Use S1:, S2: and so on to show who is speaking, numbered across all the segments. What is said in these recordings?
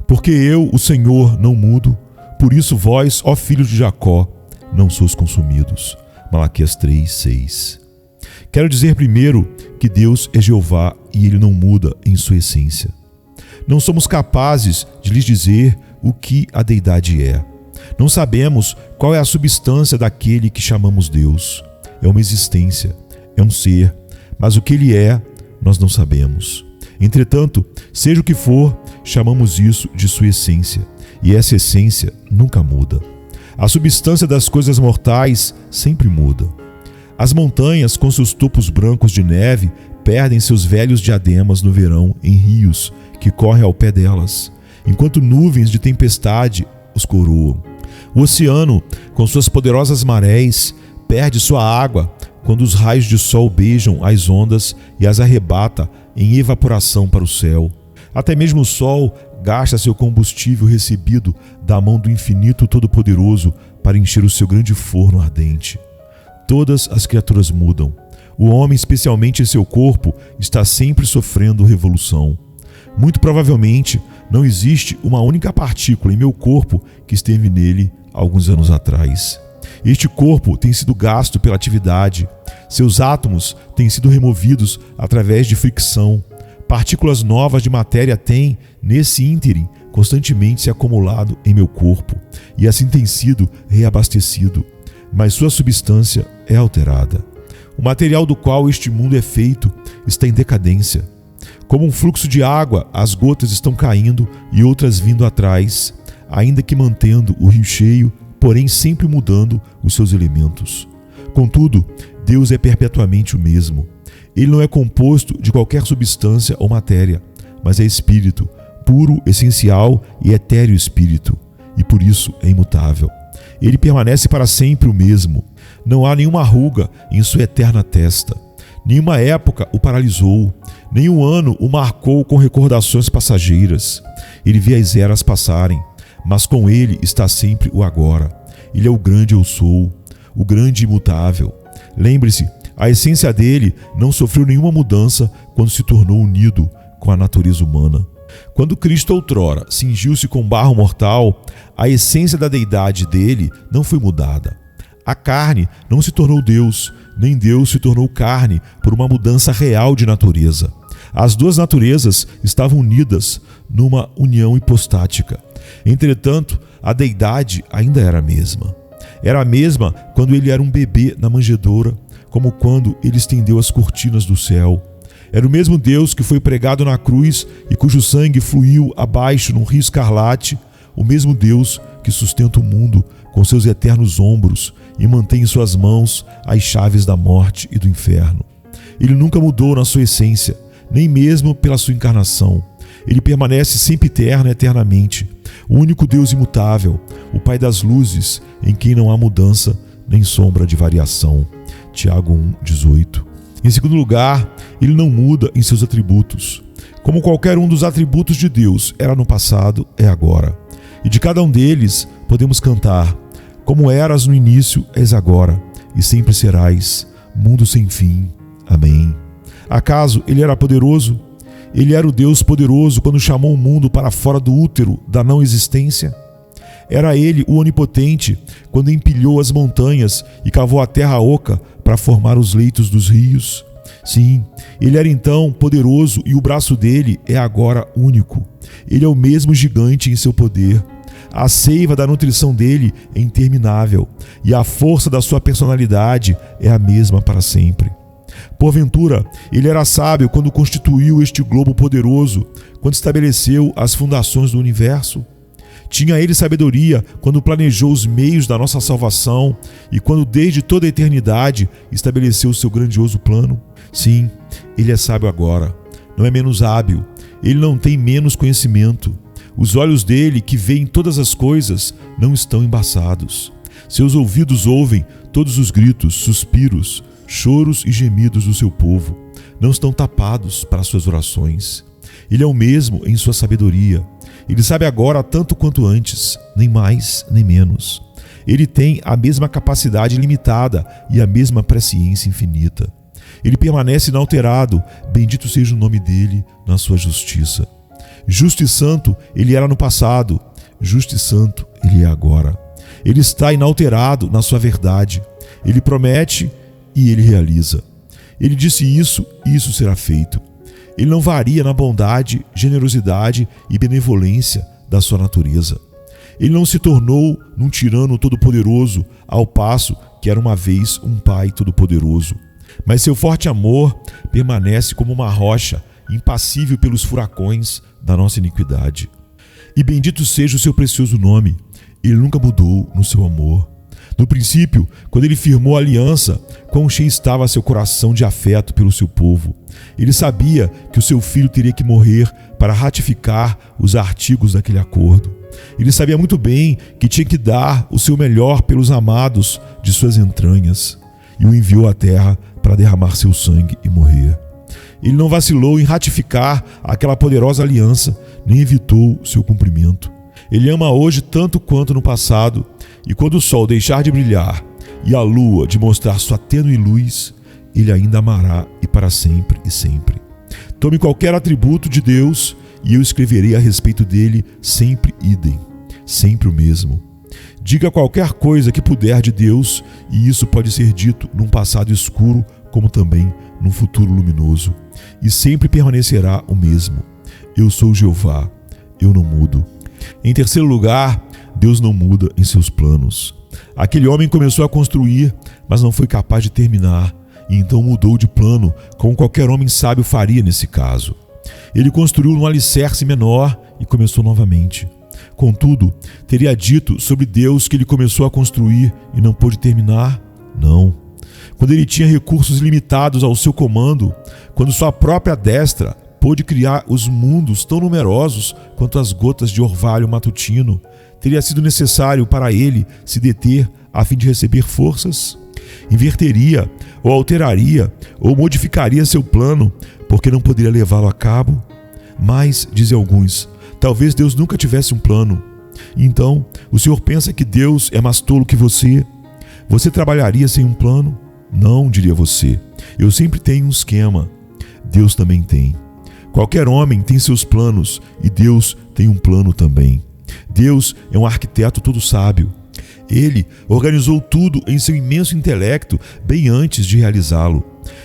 S1: Porque eu, o Senhor, não mudo, por isso vós, ó filhos de Jacó, não sois consumidos. Malaquias 3:6. Quero dizer primeiro que Deus é Jeová e Ele não muda em sua essência. Não somos capazes de lhes dizer o que a deidade é. Não sabemos qual é a substância daquele que chamamos Deus. É uma existência, é um ser, mas o que Ele é, nós não sabemos. Entretanto, seja o que for, chamamos isso de sua essência, e essa essência nunca muda. A substância das coisas mortais sempre muda. As montanhas, com seus topos brancos de neve, perdem seus velhos diademas no verão em rios que correm ao pé delas, enquanto nuvens de tempestade os coroam. O oceano, com suas poderosas marés, perde sua água quando os raios de sol beijam as ondas e as arrebata em evaporação para o céu. Até mesmo o sol gasta seu combustível recebido da mão do infinito todo-poderoso para encher o seu grande forno ardente. Todas as criaturas mudam. O homem, especialmente em seu corpo, está sempre sofrendo revolução. Muito provavelmente, não existe uma única partícula em meu corpo que esteve nele alguns anos atrás. Este corpo tem sido gasto pela atividade. Seus átomos têm sido removidos através de fricção. Partículas novas de matéria têm, nesse ínterim, constantemente se acumulado em meu corpo e assim tem sido reabastecido, mas sua substância é alterada. O material do qual este mundo é feito está em decadência. Como um fluxo de água, as gotas estão caindo e outras vindo atrás, ainda que mantendo o rio cheio, porém sempre mudando os seus elementos. Contudo, Deus é perpetuamente o mesmo. Ele não é composto de qualquer substância ou matéria, mas é espírito, puro, essencial e etéreo espírito, e por isso é imutável. Ele permanece para sempre o mesmo. Não há nenhuma ruga em sua eterna testa. Nenhuma época o paralisou, nenhum ano o marcou com recordações passageiras. Ele vê as eras passarem, mas com ele está sempre o agora. Ele é o grande eu sou, o grande imutável. Lembre-se, a essência dele não sofreu nenhuma mudança quando se tornou unido com a natureza humana. Quando Cristo outrora cingiu-se com barro mortal, a essência da deidade dele não foi mudada. A carne não se tornou Deus, nem Deus se tornou carne por uma mudança real de natureza. As duas naturezas estavam unidas numa união hipostática. Entretanto, a deidade ainda era a mesma. Era a mesma quando ele era um bebê na manjedoura, como quando ele estendeu as cortinas do céu. Era o mesmo Deus que foi pregado na cruz e cujo sangue fluiu abaixo num rio escarlate, o mesmo Deus que sustenta o mundo com seus eternos ombros e mantém em suas mãos as chaves da morte e do inferno. Ele nunca mudou na sua essência, nem mesmo pela sua encarnação. Ele permanece sempre eterno e eternamente, o único Deus imutável, o Pai das luzes, em quem não há mudança nem sombra de variação. Tiago 1:18. Em segundo lugar, ele não muda em seus atributos. Como qualquer um dos atributos de Deus era no passado, é agora. E de cada um deles podemos cantar: como eras no início, és agora, e sempre serás, mundo sem fim. Amém. Acaso ele era poderoso? Ele era o Deus poderoso quando chamou o mundo para fora do útero da não existência? Era ele o onipotente quando empilhou as montanhas e cavou a terra oca para formar os leitos dos rios? Sim, ele era então poderoso e o braço dele é agora único. Ele é o mesmo gigante em seu poder. A seiva da nutrição dele é interminável e a força da sua personalidade é a mesma para sempre. Porventura, ele era sábio quando constituiu este globo poderoso, quando estabeleceu as fundações do universo? Tinha ele sabedoria quando planejou os meios da nossa salvação e quando desde toda a eternidade estabeleceu o seu grandioso plano? Sim, ele é sábio agora, não é menos hábil, ele não tem menos conhecimento. Os olhos dele, que veem todas as coisas, não estão embaçados. Seus ouvidos ouvem todos os gritos, suspiros, choros e gemidos do seu povo. Não estão tapados para suas orações. Ele é o mesmo em sua sabedoria. Ele sabe agora tanto quanto antes, nem mais nem menos. Ele tem a mesma capacidade limitada e a mesma presciência infinita. Ele permanece inalterado, bendito seja o nome dele na sua justiça. Justo e santo ele era no passado, justo e santo ele é agora. Ele está inalterado na sua verdade. Ele promete e ele realiza. Ele disse isso e isso será feito. Ele não varia na bondade, generosidade e benevolência da sua natureza. Ele não se tornou num tirano todo-poderoso, ao passo que era uma vez um pai todo-poderoso. Mas seu forte amor permanece como uma rocha, impassível pelos furacões da nossa iniquidade. E bendito seja o seu precioso nome. Ele nunca mudou no seu amor. No princípio, quando ele firmou a aliança, quão cheio estava seu coração de afeto pelo seu povo. Ele sabia que o seu filho teria que morrer para ratificar os artigos daquele acordo. Ele sabia muito bem que tinha que dar o seu melhor pelos amados de suas entranhas, e o enviou à terra para derramar seu sangue e morrer. Ele não vacilou em ratificar aquela poderosa aliança, nem evitou seu cumprimento. Ele ama hoje tanto quanto no passado, e quando o sol deixar de brilhar e a lua de mostrar sua tênue luz, ele ainda amará e para sempre e sempre. Tome qualquer atributo de Deus e eu escreverei a respeito dele sempre idem, sempre o mesmo. Diga qualquer coisa que puder de Deus, e isso pode ser dito num passado escuro como também num futuro luminoso, e sempre permanecerá o mesmo. Eu sou Jeová, eu não mudo. Em terceiro lugar, Deus não muda em seus planos. Aquele homem começou a construir, mas não foi capaz de terminar, e então mudou de plano, como qualquer homem sábio faria nesse caso. Ele construiu num alicerce menor e começou novamente. Contudo, teria dito sobre Deus que ele começou a construir e não pôde terminar? Não. Quando ele tinha recursos limitados ao seu comando, quando sua própria destra pôde criar os mundos tão numerosos quanto as gotas de orvalho matutino, teria sido necessário para ele se deter a fim de receber forças? Inverteria, ou alteraria, ou modificaria seu plano, porque não poderia levá-lo a cabo? Mas, dizem alguns, talvez Deus nunca tivesse um plano. Então, o Senhor pensa que Deus é mais tolo que você? Você trabalharia sem um plano? Não, diria você. Eu sempre tenho um esquema. Deus também tem. Qualquer homem tem seus planos e Deus tem um plano também. Deus é um arquiteto todo sábio. Ele organizou tudo em seu imenso intelecto bem antes de realizá-lo.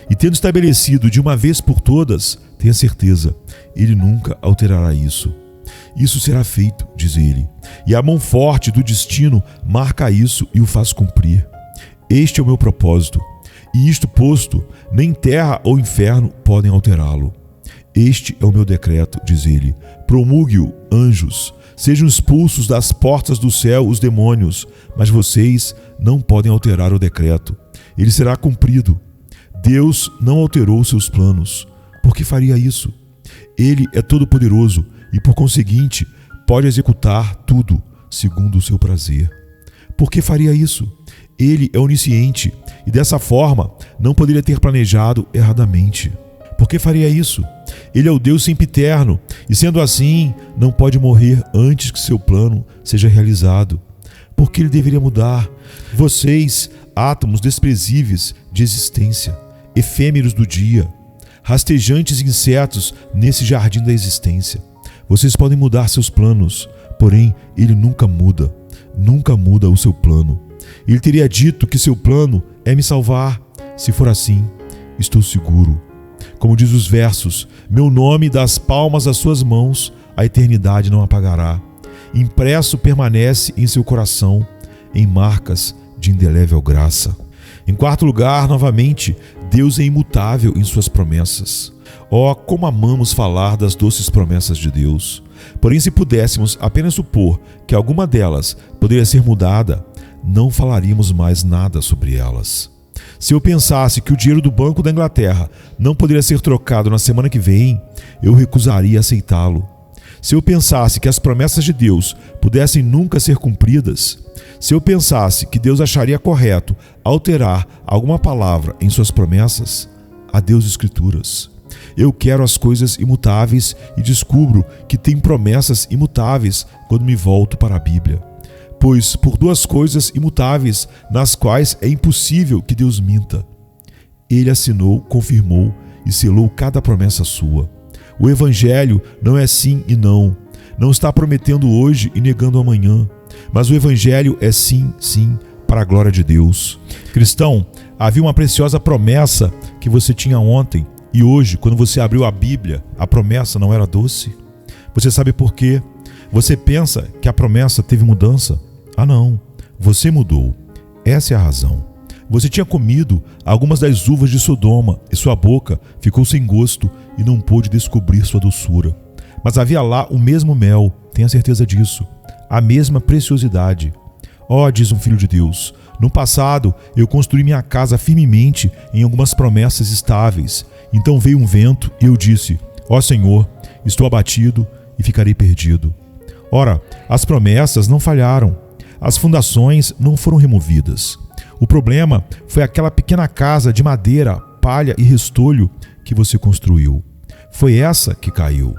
S1: E tendo estabelecido de uma vez por todas, tenha certeza, ele nunca alterará isso. Isso será feito, diz ele, e a mão forte do destino marca isso e o faz cumprir. Este é o meu propósito, e isto posto, nem terra ou inferno podem alterá-lo. Este é o meu decreto, diz ele, promulgue-o, anjos, sejam expulsos das portas do céu os demônios, mas vocês não podem alterar o decreto. Ele será cumprido. Deus não alterou seus planos. Por que faria isso? Ele é todo-poderoso e, por conseguinte, pode executar tudo segundo o seu prazer. Por que faria isso? Ele é onisciente e, dessa forma, não poderia ter planejado erradamente. Por que faria isso? Ele é o Deus sempiterno e, sendo assim, não pode morrer antes que seu plano seja realizado. Por que ele deveria mudar? Vocês, átomos desprezíveis de existência, efêmeros do dia, rastejantes insetos nesse jardim da existência. Vocês podem mudar seus planos, porém ele nunca muda o seu plano. Ele teria dito que seu plano é me salvar. Se for assim, estou seguro. Como diz os versos, meu nome das palmas das suas mãos, a eternidade não apagará. Impresso permanece em seu coração, em marcas de indelével graça. Em quarto lugar, novamente, Deus é imutável em suas promessas. Oh, como amamos falar das doces promessas de Deus. Porém, se pudéssemos apenas supor que alguma delas poderia ser mudada, não falaríamos mais nada sobre elas. Se eu pensasse que o dinheiro do Banco da Inglaterra não poderia ser trocado na semana que vem, eu recusaria aceitá-lo. Se eu pensasse que as promessas de Deus pudessem nunca ser cumpridas, se eu pensasse que Deus acharia correto alterar alguma palavra em suas promessas, adeus Escrituras. Eu quero as coisas imutáveis e descubro que tem promessas imutáveis quando me volto para a Bíblia. Pois por duas coisas imutáveis, nas quais é impossível que Deus minta. Ele assinou, confirmou e selou cada promessa sua. O Evangelho não é sim e não. Não está prometendo hoje e negando amanhã. Mas o Evangelho é sim, sim, para a glória de Deus. Cristão, havia uma preciosa promessa que você tinha ontem e hoje, quando você abriu a Bíblia, a promessa não era doce? Você sabe por quê? Você pensa que a promessa teve mudança? Ah não, você mudou. Essa é a razão. Você tinha comido algumas das uvas de Sodoma e sua boca ficou sem gosto e não pôde descobrir sua doçura. Mas havia lá o mesmo mel, tenha certeza disso, a mesma preciosidade. Ó, diz um filho de Deus, no passado eu construí minha casa firmemente em algumas promessas estáveis. Então veio um vento e eu disse, ó Senhor, estou abatido e ficarei perdido. Ora, as promessas não falharam, as fundações não foram removidas. O problema foi aquela pequena casa de madeira, palha e restolho que você construiu. Foi essa que caiu.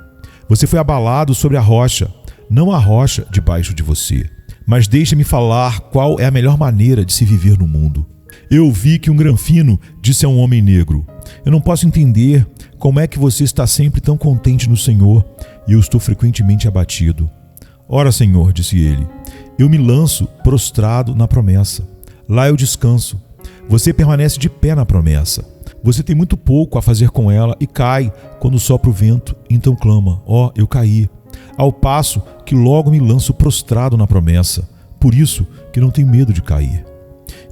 S1: Você foi abalado sobre a rocha, não a rocha debaixo de você. Mas deixe-me falar qual é a melhor maneira de se viver no mundo. Eu ouvi que um granfino disse a um homem negro, eu não posso entender como é que você está sempre tão contente no Senhor e eu estou frequentemente abatido. Ora, Senhor, disse ele, eu me lanço prostrado na promessa. Lá eu descanso. Você permanece de pé na promessa. Você tem muito pouco a fazer com ela e cai quando sopra o vento, então clama, ó, eu caí. Ao passo que logo me lanço prostrado na promessa, por isso que não tenho medo de cair.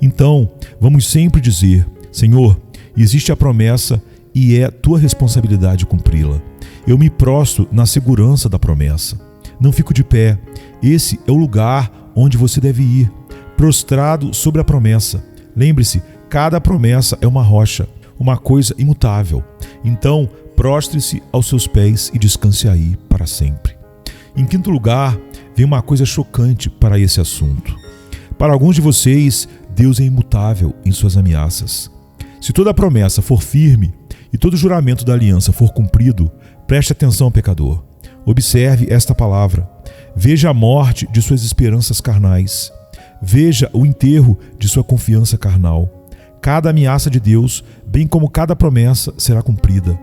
S1: Então, vamos sempre dizer, Senhor, existe a promessa e é tua responsabilidade cumpri-la. Eu me prostro na segurança da promessa. Não fico de pé. Esse é o lugar onde você deve ir, prostrado sobre a promessa. Lembre-se, cada promessa é uma rocha, uma coisa imutável. Então, prostre-se aos seus pés e descanse aí para sempre. Em quinto lugar, vem uma coisa chocante para esse assunto. Para alguns de vocês, Deus é imutável em suas ameaças. Se toda promessa for firme e todo juramento da aliança for cumprido, preste atenção, pecador. Observe esta palavra. Veja a morte de suas esperanças carnais. Veja o enterro de sua confiança carnal. Cada ameaça de Deus, bem como cada promessa, será cumprida.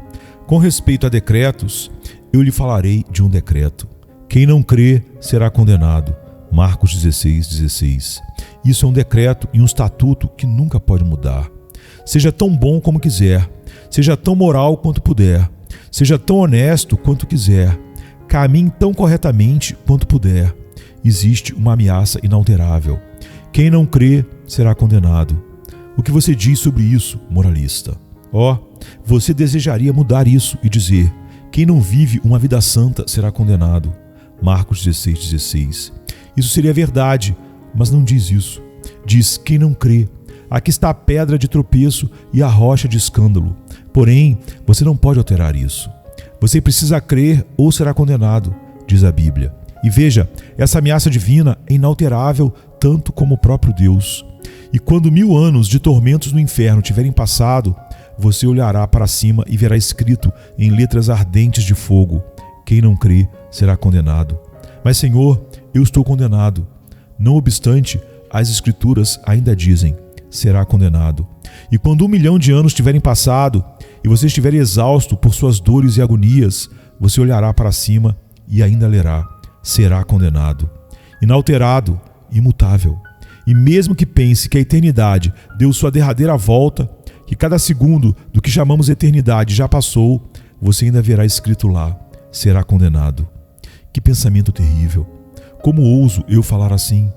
S1: Com respeito a decretos, eu lhe falarei de um decreto. Quem não crê será condenado. Marcos 16:16. Isso é um decreto e um estatuto que nunca pode mudar. Seja tão bom como quiser, seja tão moral quanto puder, seja tão honesto quanto quiser, caminhe tão corretamente quanto puder. Existe uma ameaça inalterável. Quem não crê será condenado. O que você diz sobre isso, moralista? Você desejaria mudar isso e dizer, quem não vive uma vida santa será condenado. Marcos 16:16. Isso seria verdade, mas não diz isso. Diz, quem não crê, aqui está a pedra de tropeço e a rocha de escândalo. Porém, você não pode alterar isso. Você precisa crer ou será condenado, diz a Bíblia. E veja, essa ameaça divina é inalterável tanto como o próprio Deus. E quando 1000 anos de tormentos no inferno tiverem passado, você olhará para cima e verá escrito em letras ardentes de fogo, quem não crê será condenado. Mas, Senhor, eu estou condenado. Não obstante, as Escrituras ainda dizem, será condenado. E quando 1 milhão de anos tiverem passado e você estiver exausto por suas dores e agonias, você olhará para cima e ainda lerá, será condenado. Inalterado, imutável. E mesmo que pense que a eternidade deu sua derradeira volta, que cada segundo do que chamamos eternidade já passou, você ainda verá escrito lá, será condenado. Que pensamento terrível! Como ouso eu falar assim?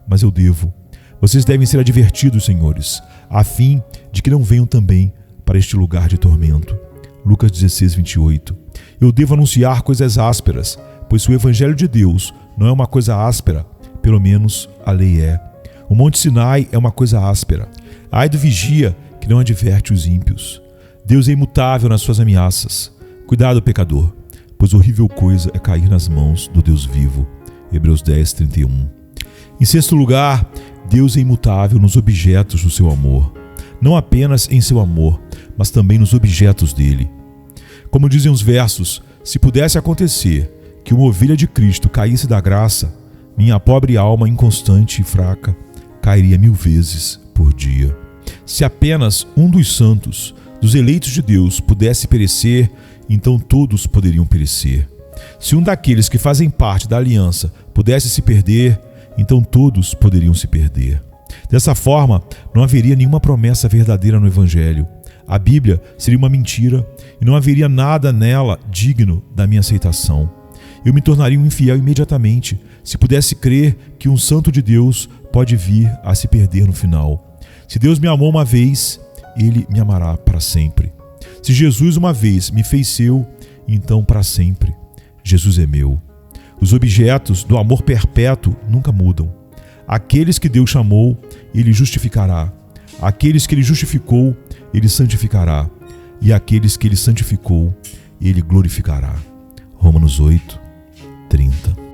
S1: Mas eu devo. Vocês devem ser advertidos, senhores, a fim de que não venham também para este lugar de tormento. Lucas 16:28. Eu devo anunciar coisas ásperas, pois se o Evangelho de Deus não é uma coisa áspera, pelo menos a lei é. O Monte Sinai é uma coisa áspera. Ai do vigia que não adverte os ímpios. Deus é imutável nas suas ameaças. Cuidado, pecador, pois horrível coisa é cair nas mãos do Deus vivo. Hebreus 10:31. Em sexto lugar, Deus é imutável nos objetos do seu amor. Não apenas em seu amor, mas também nos objetos dele. Como dizem os versos, se pudesse acontecer que uma ovelha de Cristo caísse da graça, minha pobre alma inconstante e fraca cairia 1000 vezes por dia. Se apenas um dos santos dos eleitos de Deus pudesse perecer, então todos poderiam perecer. Se um daqueles que fazem parte da aliança pudesse se perder, então todos poderiam se perder. Dessa forma, não haveria nenhuma promessa verdadeira no Evangelho. A Bíblia seria uma mentira e não haveria nada nela digno da minha aceitação. Eu me tornaria um infiel imediatamente se pudesse crer que um santo de Deus pode vir a se perder no final. Se Deus me amou uma vez, Ele me amará para sempre. Se Jesus uma vez me fez seu, então para sempre. Jesus é meu. Os objetos do amor perpétuo nunca mudam. Aqueles que Deus chamou, Ele justificará. Aqueles que Ele justificou, Ele santificará. E aqueles que Ele santificou, Ele glorificará. Romanos 8, 30.